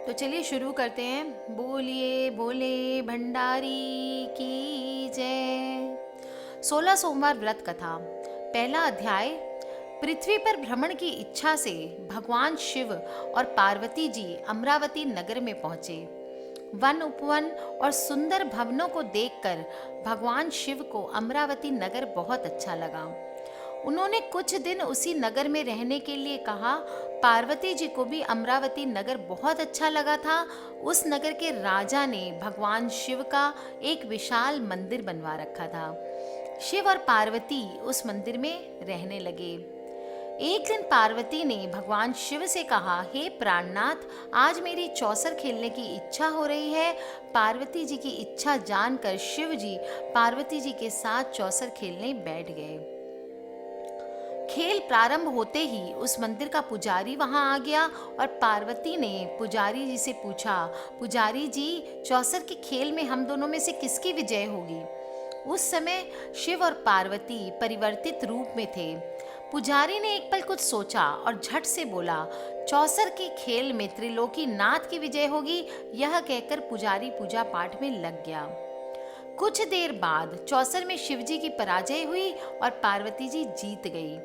तो चलिए शुरू करते हैं। बोलिए बोले भंडारी की जय। 16 सोमवार व्रत कथा। पहला अध्याय। पृथ्वी पर भ्रमण की इच्छा से भगवान शिव और पार्वती जी अमरावती नगर में पहुंचे। वन उपवन और सुंदर भवनों को देखकर भगवान शिव को अमरावती नगर बहुत अच्छा लगा। उन्होंने कुछ दिन उसी नगर में रहने के लिए कहा। पार्वती जी को भी अमरावती नगर बहुत अच्छा लगा था। उस नगर के राजा ने भगवान शिव का एक विशाल मंदिर बनवा रखा था। शिव और पार्वती उस मंदिर में रहने लगे। एक दिन पार्वती ने भगवान शिव से कहा, हे प्राणनाथ, आज मेरी चौसर खेलने की इच्छा हो रही है। पार्वती जी की इच्छा जानकर शिव जी पार्वती जी के साथ चौसर खेलने बैठ गए। खेल प्रारंभ होते ही उस मंदिर का पुजारी वहां आ गया और पार्वती ने पुजारी जी से पूछा, पुजारी जी, चौसर के खेल में हम दोनों में से किसकी विजय होगी? उस समय शिव और पार्वती परिवर्तित रूप में थे। पुजारी ने एक पल कुछ सोचा और झट से बोला, चौसर के खेल में त्रिलोकी नाथ की विजय होगी। यह कहकर पुजारी पूजा पाठ में लग गया। कुछ देर बाद चौसर में शिवजी की पराजय हुई और पार्वती जी जीत गई।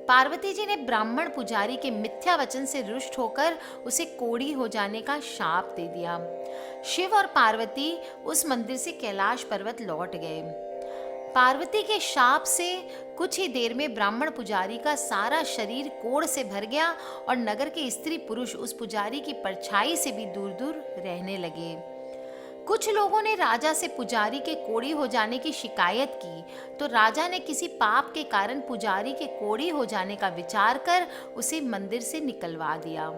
पार्वती जी ने ब्राह्मण पुजारी के मिथ्या वचन से रुष्ट होकर उसे कोढ़ी हो जाने का शाप दे दिया। शिव और पार्वती उस मंदिर से कैलाश पर्वत लौट गए। पार्वती के शाप से कुछ ही देर में ब्राह्मण पुजारी का सारा शरीर कोढ़ से भर गया और नगर के स्त्री पुरुष उस पुजारी की परछाई से भी दूर दूर रहने लगे। कुछ लोगों ने राजा से पुजारी के कोढ़ी हो जाने की शिकायत की, तो राजा ने किसी पाप के कारण पुजारी के कोढ़ी हो जाने का विचार कर उसे मंदिर से निकलवा दिया।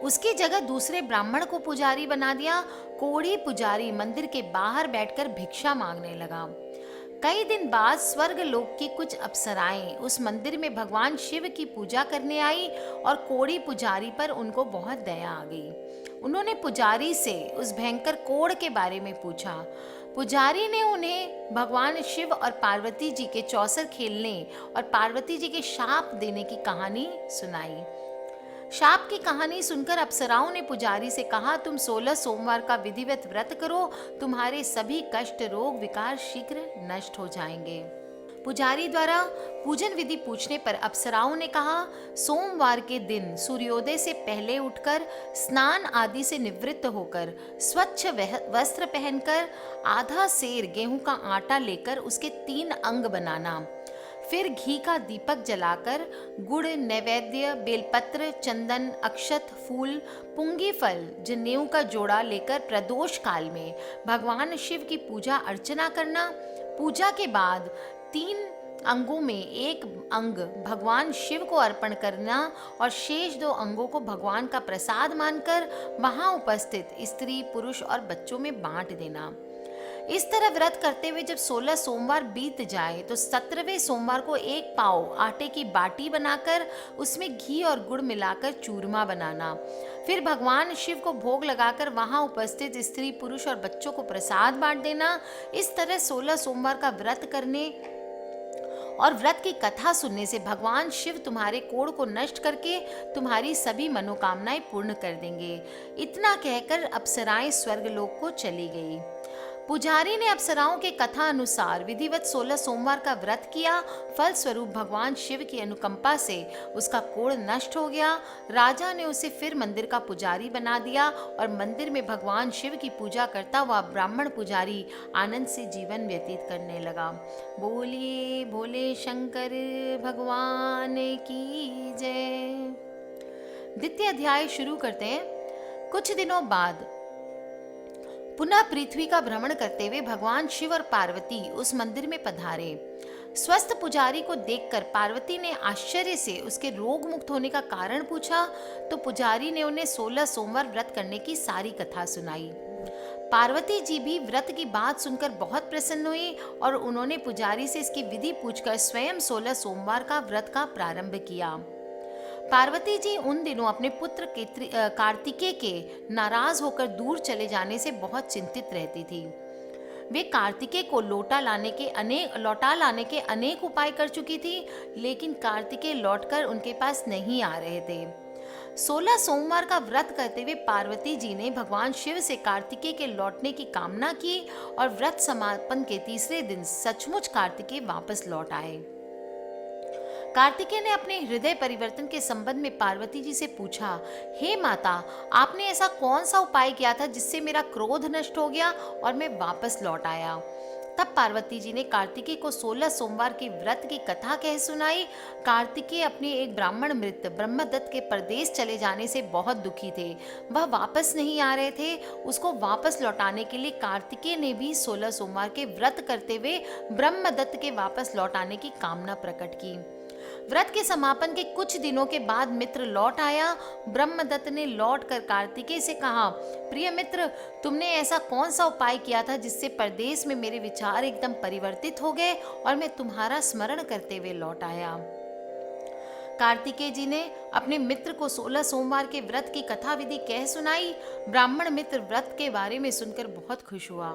उसकी जगह दूसरे ब्राह्मण को पुजारी बना दिया। कोढ़ी पुजारी मंदिर के बाहर बैठकर भिक्षा मांगने लगा। कई दिन बाद स्वर्ग लोक की कुछ अप्सराएं उस मंदिर में भगवान शिव की पूजा करने आई और कोढ़ी पुजारी पर उनको बहुत दया आ गई। उन्होंने पुजारी से उस भयंकर कोढ़ के बारे में पूछा। पुजारी ने उन्हें भगवान शिव और पार्वती जी के चौसर खेलने और पार्वती जी के शाप देने की कहानी सुनाई। शाप की कहानी सुनकर अप्सराओं ने पुजारी से कहा, तुम 16 सोमवार का विधिवत व्रत करो, तुम्हारे सभी कष्ट रोग विकार शीघ्र नष्ट हो जाएंगे। पुजारी द्वारा पूजन विधि पूछने पर अप्सराओं ने कहा, सोमवार के दिन सूर्योदय से पहले उठकर स्नान आदि से निवृत्त होकर स्वच्छ वस्त्र पहनकर आधा सेर गेहूं का आटा लेकर उसके 3 अंग बनाना। फिर घी का दीपक जलाकर गुड़, नैवेद्य, बेलपत्र, चंदन, अक्षत, फूल, पुंगी फल, जनेऊ का जोड़ा लेकर प्रदोष काल में भगवान शिव की पूजा अर्चना करना। पूजा के बाद 3 अंगों में एक अंग भगवान शिव को अर्पण करना और शेष 2 अंगों को भगवान का प्रसाद मानकर वहां उपस्थित स्त्री, पुरुष और बच्चों में बांट देना। इस तरह व्रत करते हुए जब 16 सोमवार बीत जाए तो 17वें सोमवार को 1 पाव आटे की बाटी बनाकर उसमें घी और गुड़ मिलाकर चूरमा बनाना। फिर भगवान शिव को भोग लगाकर वहां उपस्थित स्त्री, पुरुष और बच्चों को प्रसाद बांट देना। इस तरह 16 सोमवार का व्रत करने और व्रत की कथा सुनने से भगवान शिव तुम्हारे कोढ़ को नष्ट करके तुम्हारी सभी मनोकामनाएं पूर्ण कर देंगे। इतना कहकर अप्सराएं स्वर्गलोक को चली गई। पुजारी ने अप्सराओं के कथा अनुसार विधिवत 16 सोमवार का व्रत किया। फल स्वरूप भगवान शिव की अनुकंपा से उसका कोढ़ नष्ट हो गया। राजा ने उसे फिर मंदिर का पुजारी बना दिया और मंदिर में भगवान शिव की पूजा करता हुआ ब्राह्मण पुजारी आनंद से जीवन व्यतीत करने लगा। बोलिए भोले शंकर भगवान की जय। द्वितीय अध्याय शुरू करते हैं। कुछ दिनों बाद पुनः पृथ्वी का भ्रमण करते हुए भगवान शिव और पार्वती उस मंदिर में पधारे। स्वस्थ पुजारी को देखकर पार्वती ने आश्चर्य से उसके रोग मुक्त होने का कारण पूछा, तो पुजारी ने उन्हें 16 सोमवार व्रत करने की सारी कथा सुनाई। पार्वती जी भी व्रत की बात सुनकर बहुत प्रसन्न हुई और उन्होंने पुजारी से इसकी विधि पूछकर स्वयं 16 सोमवार का व्रत का प्रारंभ किया। पार्वती जी उन दिनों अपने पुत्र कार्तिकेय के नाराज होकर दूर चले जाने से बहुत चिंतित रहती थी। वे कार्तिकेय को लौटा लाने के अनेक उपाय कर चुकी थी, लेकिन कार्तिकेय लौटकर उनके पास नहीं आ रहे थे। 16 सोमवार का व्रत करते हुए पार्वती जी ने भगवान शिव से कार्तिकेय के लौटने की कामना की और व्रत समापन के तीसरे दिन सचमुच कार्तिकेय वापस लौट आए। कार्तिकेय ने अपने हृदय परिवर्तन के संबंध में पार्वती जी से पूछा, हे माता, आपने ऐसा कौन सा उपाय किया था जिससे मेरा क्रोध नष्ट हो गया और मैं वापस लौट आया। तब पार्वती जी ने कार्तिकेय को 16 सोमवार के व्रत की कथा कह सुनाई। कार्तिकेय अपने एक ब्राह्मण मृत ब्रह्मदत्त के परदेश चले जाने से बहुत दुखी थे। वह वापस नहीं आ रहे थे। उसको वापस लौटाने के लिए कार्तिकेय ने भी 16 सोमवार के व्रत करते हुए ब्रह्मदत्त के वापस लौटाने की कामना प्रकट की। व्रत के समापन के कुछ दिनों के बाद मित्र लौट आया। ब्रह्मदत्त ने लौटकर कार्तिकेय से कहा, प्रिय मित्र, तुमने ऐसा कौन सा उपाय किया था जिससे परदेश में मेरे विचार एकदम परिवर्तित हो गए और मैं तुम्हारा स्मरण करते हुए लौट आया। कार्तिकेय जी ने अपने मित्र को 16 सोमवार के व्रत की कथा विधि कह सुनाई। ब्राह्मण मित्र व्रत के बारे में सुनकर बहुत खुश हुआ।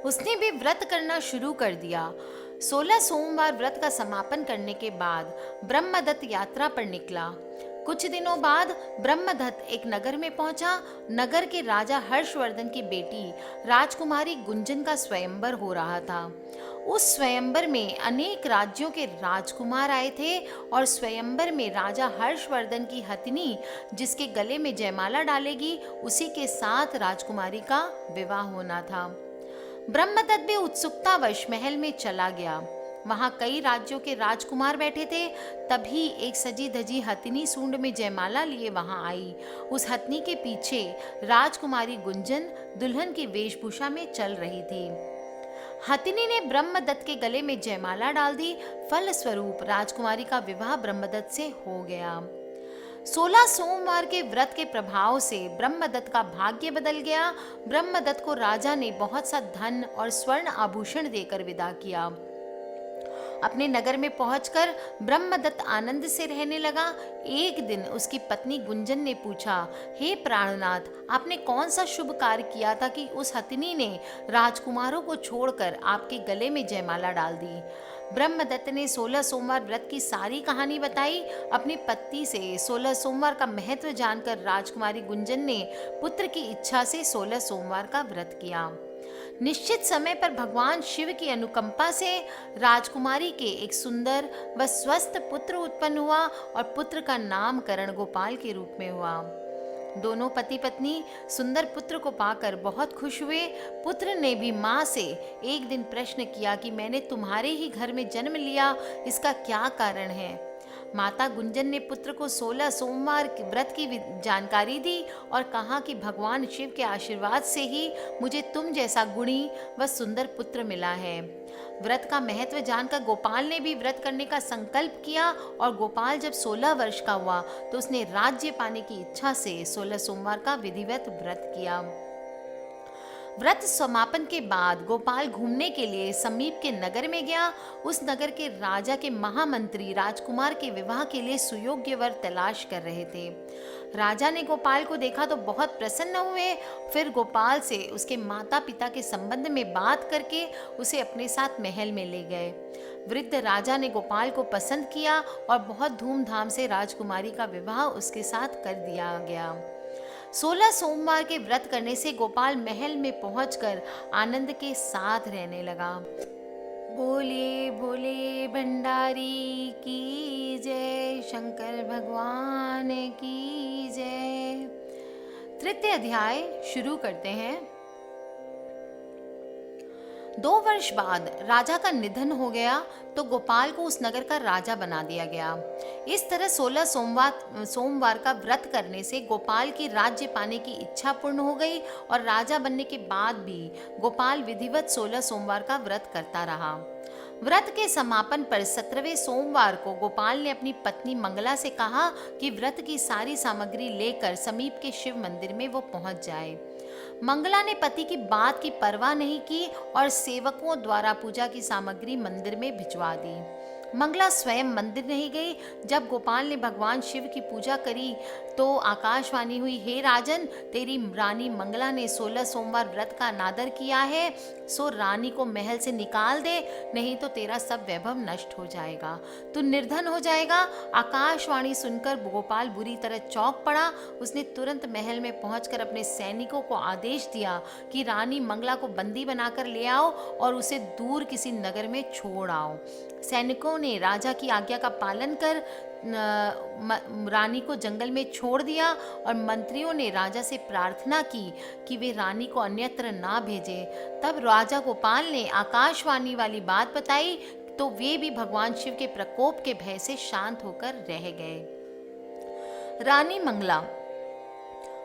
उसने भी व्रत करना शुरू कर दिया। 16 सोमवार व्रत का समापन करने के बाद ब्रह्मदत्त यात्रा पर निकला। कुछ दिनों बाद ब्रह्मदत्त एक नगर में पहुंचा। नगर के राजा हर्षवर्धन की बेटी राजकुमारी गुंजन का स्वयंवर हो रहा था। उस स्वयंवर में अनेक राज्यों के राजकुमार आए थे और स्वयंवर में राजा हर्षवर्धन की हथिनी जिसके गले में जयमाला डालेगी, उसी के साथ राजकुमारी का विवाह होना था। ब्रह्मदत्त भी उत्सुकतावश महल में चला गया। वहां कई राज्यों के राजकुमार बैठे थे। तभी एक सजी धजी हथिनी सूंड में जयमाला लिए वहां आई। उस हथिनी के पीछे राजकुमारी गुंजन दुल्हन की वेशभूषा में चल रही थी। हथिनी ने ब्रह्मदत्त के गले में जयमाला डाल दी। फलस्वरूप राजकुमारी का विवाह ब्रह्मदत्त से हो गया। 16 सोमवार के व्रत के प्रभाव से ब्रह्मदत्त का भाग्य बदल गया। ब्रह्मदत्त को राजा ने बहुत सा धन और स्वर्ण आभूषण देकर विदा किया। अपने नगर में पहुंचकर ब्रह्मदत्त आनंद से रहने लगा। एक दिन उसकी पत्नी गुंजन ने पूछा, हे प्राणनाथ, आपने कौन सा शुभ कार्य किया था कि उस हथिनी ने राजकुमारों को छोड़कर आपके गले में जयमाला डाल दी। ब्रह्मदत्त ने 16 सोमवार व्रत की सारी कहानी बताई। अपनी पत्नी से 16 सोमवार का महत्व जानकर राजकुमारी गुंजन ने पुत्र की इच्छा से 16 सोमवार का व्रत किया। निश्चित समय पर भगवान शिव की अनुकंपा से राजकुमारी के एक सुंदर व स्वस्थ पुत्र उत्पन्न हुआ और पुत्र का नामकरण गोपाल के रूप में हुआ। दोनों पति पत्नी सुंदर पुत्र को पाकर बहुत खुश हुए। पुत्र ने भी माँ से एक दिन प्रश्न किया कि मैंने तुम्हारे ही घर में जन्म लिया, इसका क्या कारण है। माता गुंजन ने पुत्र को 16 सोमवार के व्रत की जानकारी दी और कहा कि भगवान शिव के आशीर्वाद से ही मुझे तुम जैसा गुणी व सुंदर पुत्र मिला है। व्रत का महत्व जानकर गोपाल ने भी व्रत करने का संकल्प किया और गोपाल जब 16 वर्ष का हुआ तो उसने राज्य पाने की इच्छा से 16 सोमवार का विधिवत व्रत किया। व्रत समापन के बाद गोपाल घूमने के लिए समीप के नगर में गया। उस नगर के राजा के महामंत्री राजकुमार के विवाह के लिए सुयोग्य वर तलाश कर रहे थे। राजा ने गोपाल को देखा तो बहुत प्रसन्न हुए। फिर गोपाल से उसके माता पिता के संबंध में बात करके उसे अपने साथ महल में ले गए। वृद्ध राजा ने गोपाल को पसंद किया और बहुत धूमधाम से राजकुमारी का विवाह उसके साथ कर दिया गया। 16 सोमवार के व्रत करने से गोपाल महल में पहुंचकर आनंद के साथ रहने लगा। बोले बोले भंडारी की जय, शंकर भगवान की जय। तृतीय अध्याय शुरू करते हैं। 2 वर्ष बाद राजा का निधन हो गया तो गोपाल को उस नगर का राजा बना दिया गया। इस तरह 16 सोमवार का व्रत करने से गोपाल की राज्य पाने की इच्छा पूर्ण हो गई और राजा बनने के बाद भी गोपाल विधिवत 16 सोमवार का व्रत करता रहा। व्रत के समापन पर 17वें सोमवार को गोपाल ने अपनी पत्नी मंगला से कहा कि व्रत की सारी सामग्री लेकर समीप के शिव मंदिर में वो पहुंच जाए। मंगला ने पति की बात की परवाह नहीं की और सेवकों द्वारा पूजा की सामग्री मंदिर में भिजवा दी। मंगला स्वयं मंदिर नहीं गई। जब गोपाल ने भगवान शिव की पूजा करी तो आकाशवाणी हुई, हे राजन, तेरी रानी मंगला ने 16 सोमवार व्रत का अनादर किया है, सो रानी को महल से निकाल दे, नहीं तो तेरा सब वैभव नष्ट हो जाएगा, तू निर्धन हो जाएगा। आकाशवाणी सुनकर गोपाल बुरी तरह चौंक पड़ा। उसने तुरंत महल में पहुंचकर अपने सैनिकों को आदेश दिया कि रानी मंगला को बंदी बनाकर ले आओ और उसे दूर किसी नगर में छोड़ आओ। सैनिकों ने राजा की आज्ञा का पालन कर रानी को जंगल में छोड़ दिया और मंत्रियों ने राजा से प्रार्थना की कि वे रानी को अन्यत्र ना भेजें। तब राजा गोपाल ने आकाशवाणी वाली बात बताई तो वे भी भगवान शिव के प्रकोप के भय से शांत होकर रह गए। रानी मंगला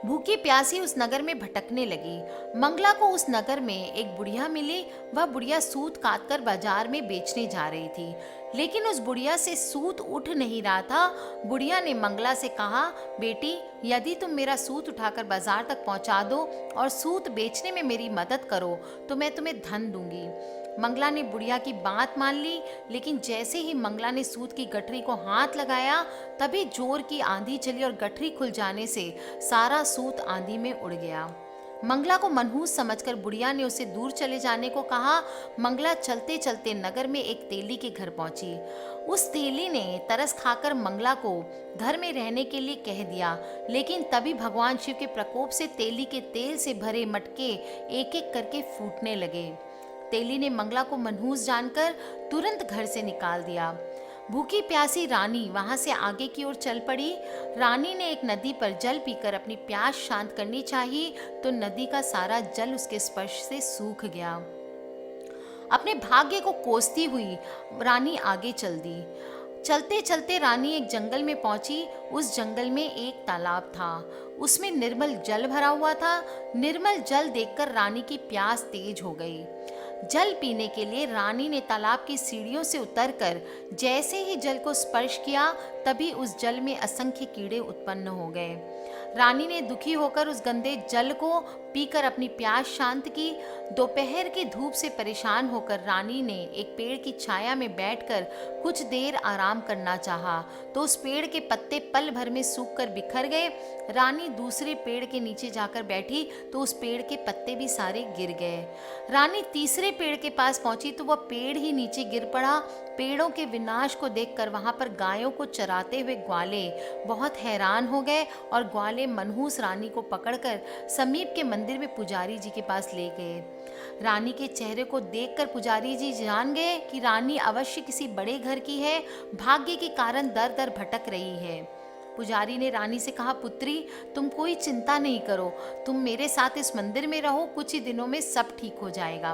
भूखी प्यासी उस नगर में भटकने लगी। मंगला को उस नगर में एक बुढ़िया मिली। वह बुढ़िया सूत काटकर बाजार में बेचने जा रही थी, लेकिन उस बुढ़िया से सूत उठ नहीं रहा था। बुढ़िया ने मंगला से कहा, बेटी, यदि तुम मेरा सूत उठाकर बाजार तक पहुंचा दो और सूत बेचने में मेरी मदद करो तो मैं तुम्हें धन दूंगी। मंगला ने बुढ़िया की बात मान ली, लेकिन जैसे ही मंगला ने सूत की गठरी को हाथ लगाया तभी जोर की आंधी चली और गठरी खुल जाने से सारा सूत आंधी में उड़ गया। मंगला को मनहूस समझकर बुढ़िया ने उसे दूर चले जाने को कहा। मंगला चलते चलते नगर में एक तेली के घर पहुंची। उस तेली ने तरस खाकर मंगला को घर में रहने के लिए कह दिया, लेकिन तभी भगवान शिव के प्रकोप से तेली के तेल से भरे मटके एक एक करके फूटने लगे। तेली ने मंगला को मनहूस जानकर तुरंत घर से निकाल दिया। भूखी प्यासी रानी वहां से आगे की ओर चल पड़ी। रानी ने एक नदी पर जल पीकर अपनी प्यास शांत करनी चाहिए तो नदी का सारा जल उसके स्पर्श से सूख गया। अपने भाग्य को कोसती हुई रानी आगे चल दी। चलते चलते रानी एक जंगल में पहुंची। उस जंगल में एक तालाब था, उसमें निर्मल जल भरा हुआ था। निर्मल जल देखकर रानी की प्यास तेज हो गई। जल पीने के लिए रानी ने तालाब की सीढ़ियों से उतरकर जैसे ही जल को स्पर्श किया तभी उस जल में असंख्य कीड़े उत्पन्न हो गए। रानी ने दुखी होकर उस गंदे जल को पीकर अपनी प्यास शांत की। दोपहर की धूप से परेशान होकर रानी ने एक पेड़ की छाया में बैठकर कुछ देर आराम करना चाहा तो उस पेड़ के पत्ते पल भर में सूखकर बिखर गए। रानी दूसरे पेड़ के नीचे जाकर बैठी तो उस पेड़ के पत्ते भी सारे गिर गए। रानी तीसरे पेड़ के पास पहुंची तो वह पेड़ ही नीचे गिर पड़ा। पेड़ों के विनाश को देखकर वहां पर गायों को चराते हुए ग्वाले बहुत हैरान हो गए और ग्वाले मनहूस रानी को पकड़कर समीप के मंदिर में पुजारी जी के पास ले गए। रानी के चेहरे को देखकर पुजारी जी जान गए कि रानी अवश्य किसी बड़े घर की है, भाग्य के कारण दर दर भटक रही है। पुजारी ने रानी से कहा, पुत्री, तुम कोई चिंता नहीं करो, तुम मेरे साथ इस मंदिर में रहो, कुछ ही दिनों में सब ठीक हो जाएगा।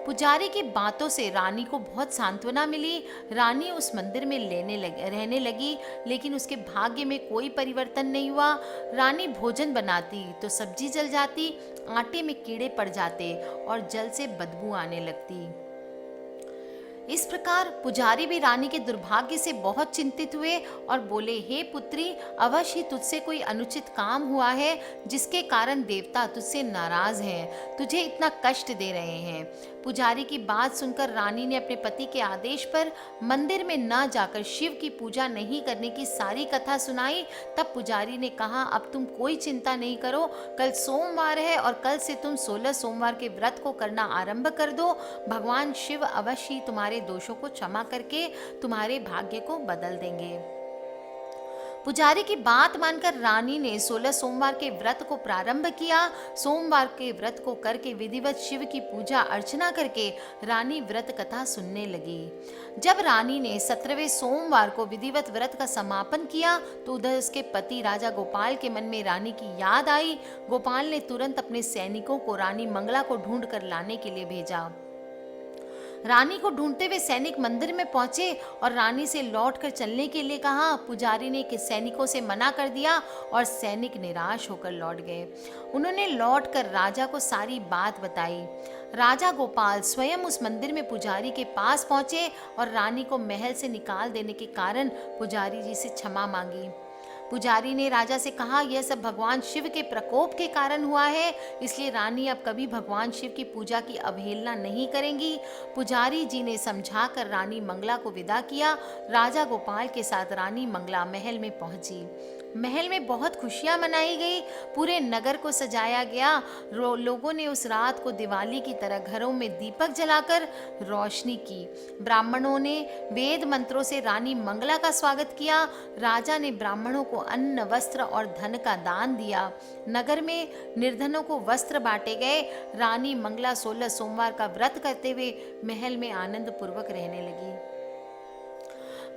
पुजारी की बातों से रानी को बहुत सांत्वना मिली। रानी उस मंदिर में रहने लगी, लेकिन उसके भाग्य में कोई परिवर्तन नहीं हुआ। रानी भोजन बनाती तो सब्जी जल जाती, आटे में कीड़े पड़ जाते और जल से बदबू आने लगती। इस प्रकार पुजारी भी रानी के दुर्भाग्य से बहुत चिंतित हुए और बोले, हे पुत्री, अवश्य ही तुझसे कोई अनुचित काम हुआ है जिसके कारण देवता तुझसे नाराज हैं, तुझे इतना कष्ट दे रहे हैं। पुजारी की बात सुनकर रानी ने अपने पति के आदेश पर मंदिर में न जाकर शिव की पूजा नहीं करने की सारी कथा सुनाई। तब पुजारी ने कहा, अब तुम कोई चिंता नहीं करो, कल सोमवार है और कल से तुम 16 सोमवार के व्रत को करना आरंभ कर दो। भगवान शिव अवश्य तुम्हारे दोषों को क्षमा करके तुम्हारे भाग्य को बदल देंगे। पुजारी की बात मानकर रानी ने 16 सोमवार के व्रत को प्रारंभ किया। सोमवार के व्रत को करके विधिवत शिव की पूजा अर्चना करके रानी व्रत कथा सुनने लगी। जब रानी ने 17वें सोमवार को विधिवत व्रत का समापन किया तो उधर उसके पति राजा गोपाल के मन में रानी की याद आई। गोपाल ने तुरंत अपने सैनिकों को रानी मंगला को ढूंढ कर लाने के लिए भेजा। रानी को ढूंढते हुए सैनिक मंदिर में पहुंचे और रानी से लौटकर चलने के लिए कहा। पुजारी ने सैनिकों से मना कर दिया और सैनिक निराश होकर लौट गए। उन्होंने लौटकर राजा को सारी बात बताई। राजा गोपाल स्वयं उस मंदिर में पुजारी के पास पहुंचे और रानी को महल से निकाल देने के कारण पुजारी जी से क्षमा मांगी। पुजारी ने राजा से कहा, यह सब भगवान शिव के प्रकोप के कारण हुआ है, इसलिए रानी अब कभी भगवान शिव की पूजा की अवहेलना नहीं करेंगी। पुजारी जी ने समझाकर रानी मंगला को विदा किया। राजा गोपाल के साथ रानी मंगला महल में पहुंची। महल में बहुत खुशियां मनाई गई, पूरे नगर को सजाया गया। लोगों ने उस रात को दिवाली की तरह घरों में दीपक जलाकर रोशनी की। ब्राह्मणों ने वेद मंत्रों से रानी मंगला का स्वागत किया। राजा ने ब्राह्मणों को अन्न, वस्त्र और धन का दान दिया। नगर में निर्धनों को वस्त्र बांटे गए। रानी मंगला 16 सोमवार का व्रत करते हुए महल में आनंद पूर्वक रहने लगी।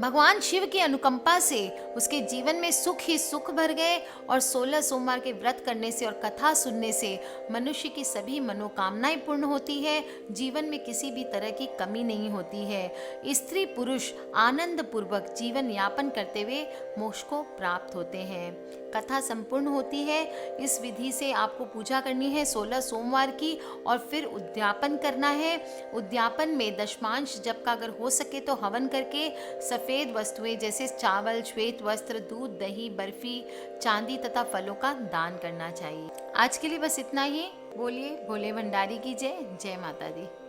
भगवान शिव की अनुकंपा से उसके जीवन में सुख ही सुख भर गए और 16 सोमवार के व्रत करने से और कथा सुनने से मनुष्य की सभी मनोकामनाएं पूर्ण होती है। जीवन में किसी भी तरह की कमी नहीं होती है। स्त्री पुरुष आनंद पूर्वक जीवन यापन करते हुए मोक्ष को प्राप्त होते हैं। कथा संपूर्ण होती है। इस विधि से आपको पूजा करनी है 16 सोमवार की और फिर उद्यापन करना है। उद्यापन में दशमांश जप का अगर हो सके तो हवन करके सफ़ेद वस्तुएं जैसे चावल, श्वेत वस्त्र, दूध, दही, बर्फी, चांदी तथा फलों का दान करना चाहिए। आज के लिए बस इतना ही। बोलिए भोले भंडारी की जय। जय माता दी।